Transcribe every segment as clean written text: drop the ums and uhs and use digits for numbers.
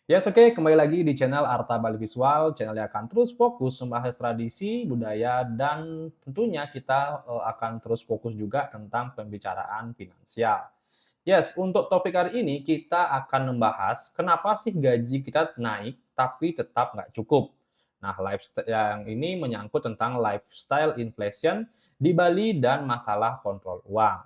Yes, oke, kembali lagi di channel Arta Bali Visual. Channel yang akan terus fokus membahas tradisi, budaya, dan tentunya kita akan terus fokus juga tentang pembicaraan finansial. Yes, untuk topik hari ini kita akan membahas kenapa sih gaji kita naik tapi tetap nggak cukup. Nah, lifestyle yang ini menyangkut tentang lifestyle inflation di Bali dan masalah kontrol uang.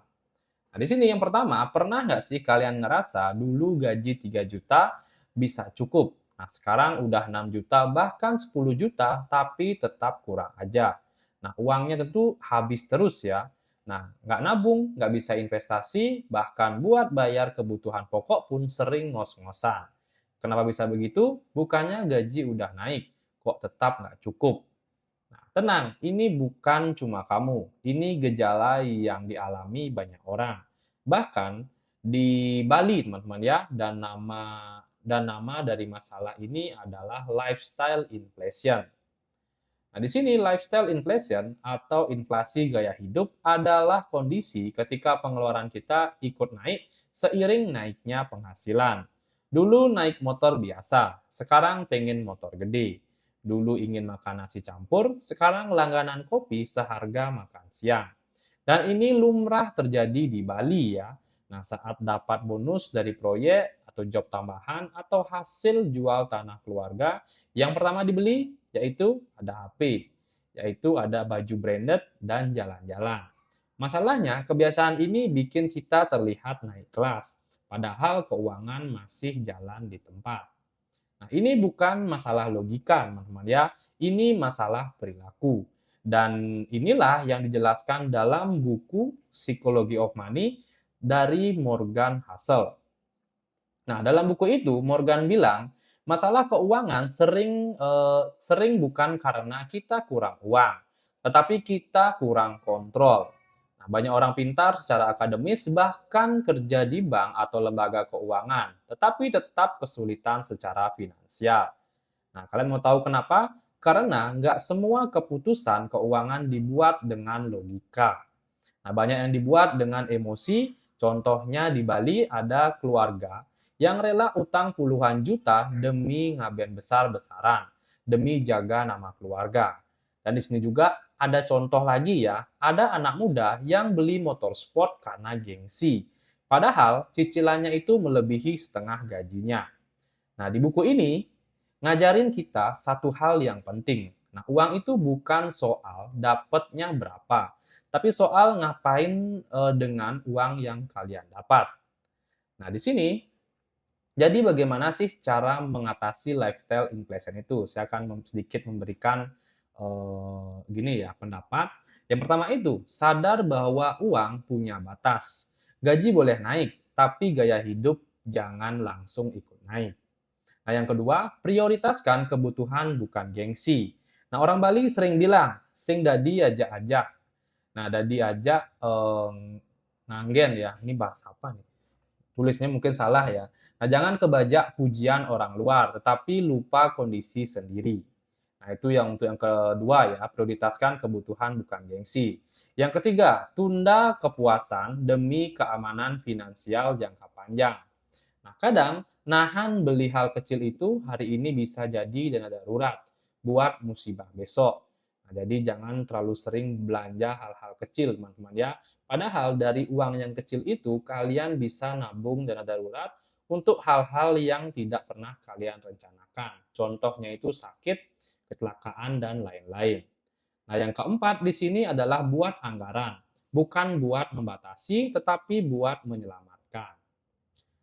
Nah, di sini yang pertama, pernah nggak sih kalian ngerasa dulu gaji 3 juta bisa cukup? Nah, sekarang udah 6 juta, bahkan 10 juta, tapi tetap kurang aja. Nah, uangnya tentu habis terus ya. Nah, nggak nabung, nggak bisa investasi, bahkan buat bayar kebutuhan pokok pun sering ngos-ngosan. Kenapa bisa begitu? Bukannya gaji udah naik, kok tetap nggak cukup. Nah, tenang, ini bukan cuma kamu. Ini gejala yang dialami banyak orang. Bahkan di Bali, teman-teman ya, dan nama dari masalah ini adalah lifestyle inflation. Nah, di sini lifestyle inflation atau inflasi gaya hidup adalah kondisi ketika pengeluaran kita ikut naik seiring naiknya penghasilan. Dulu naik motor biasa, sekarang pengen motor gede. Dulu ingin makan nasi campur, sekarang langganan kopi seharga makan siang. Dan ini lumrah terjadi di Bali ya. Nah, saat dapat bonus dari proyek atau job tambahan atau hasil jual tanah keluarga, yang pertama dibeli yaitu ada HP, yaitu ada baju branded dan jalan-jalan. Masalahnya, kebiasaan ini bikin kita terlihat naik kelas, padahal keuangan masih jalan di tempat. Nah, ini bukan masalah logika, teman-teman ya. Ini masalah perilaku. Dan inilah yang dijelaskan dalam buku Psychology of Money dari Morgan Housel. Nah, dalam buku itu Morgan bilang, masalah keuangan sering bukan karena kita kurang uang, tetapi kita kurang kontrol. Nah, banyak orang pintar secara akademis bahkan kerja di bank atau lembaga keuangan, tetapi tetap kesulitan secara finansial. Nah, kalian mau tahu kenapa? Karena nggak semua keputusan keuangan dibuat dengan logika. Nah, banyak yang dibuat dengan emosi. Contohnya di Bali ada keluarga yang rela utang puluhan juta demi ngaben besar-besaran, demi jaga nama keluarga. Dan di sini juga ada contoh lagi ya, ada anak muda yang beli motor sport karena gengsi. Padahal cicilannya itu melebihi setengah gajinya. Nah, di buku ini ngajarin kita satu hal yang penting. Nah, uang itu bukan soal dapatnya berapa, tapi soal ngapain dengan uang yang kalian dapat. Nah, di sini jadi bagaimana sih cara mengatasi lifestyle inflation itu? Saya akan sedikit memberikan gini ya pendapat. Yang pertama itu sadar bahwa uang punya batas. Gaji boleh naik, tapi gaya hidup jangan langsung ikut naik. Nah, yang kedua, prioritaskan kebutuhan bukan gengsi. Nah, orang Bali sering bilang, sing dadi ajak-ajak. Nah, dadi ajak nganggen ya. Ini bahasa apa nih? Tulisnya mungkin salah ya. Nah, jangan kebajak pujian orang luar, tetapi lupa kondisi sendiri. Nah, itu yang untuk yang kedua ya, prioritaskan kebutuhan bukan gengsi. Yang ketiga, tunda kepuasan demi keamanan finansial jangka panjang. Nah, kadang nahan beli hal kecil itu hari ini bisa jadi dana darurat buat musibah besok. Nah, jadi jangan terlalu sering belanja hal-hal kecil, teman-teman ya. Padahal dari uang yang kecil itu kalian bisa nabung dana darurat untuk hal-hal yang tidak pernah kalian rencanakan. Contohnya itu sakit, kecelakaan, dan lain-lain. Nah, yang keempat di sini adalah buat anggaran. Bukan buat membatasi, tetapi buat menyelamatkan.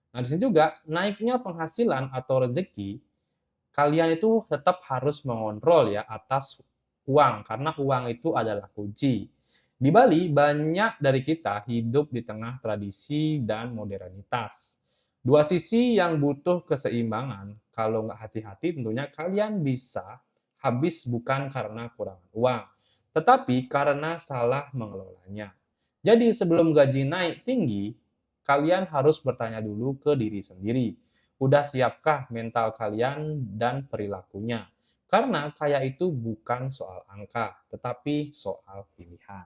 Nah, di sini juga naiknya penghasilan atau rezeki, kalian itu tetap harus mengontrol ya atas uang, karena uang itu adalah kunci. Di Bali, banyak dari kita hidup di tengah tradisi dan modernitas. Dua sisi yang butuh keseimbangan. Kalau nggak hati-hati, tentunya kalian bisa habis bukan karena kurang uang, tetapi karena salah mengelolanya. Jadi sebelum gaji naik tinggi, kalian harus bertanya dulu ke diri sendiri. Udah siapkah mental kalian dan perilakunya? Karena kaya itu bukan soal angka, tetapi soal pilihan.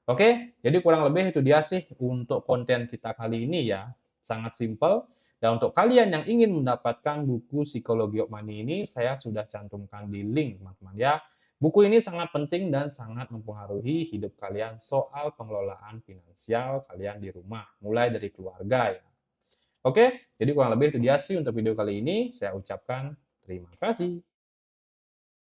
Oke, jadi kurang lebih itu dia sih untuk konten kita kali ini ya. Sangat simpel Dan untuk kalian yang ingin mendapatkan buku Psikologi of Money ini, saya sudah cantumkan di link, teman-teman ya. Buku ini sangat penting dan sangat mempengaruhi hidup kalian soal pengelolaan finansial kalian di rumah, mulai dari keluarga ya. Oke, jadi kurang lebih itu dia sih untuk video kali ini. Saya ucapkan terima kasih.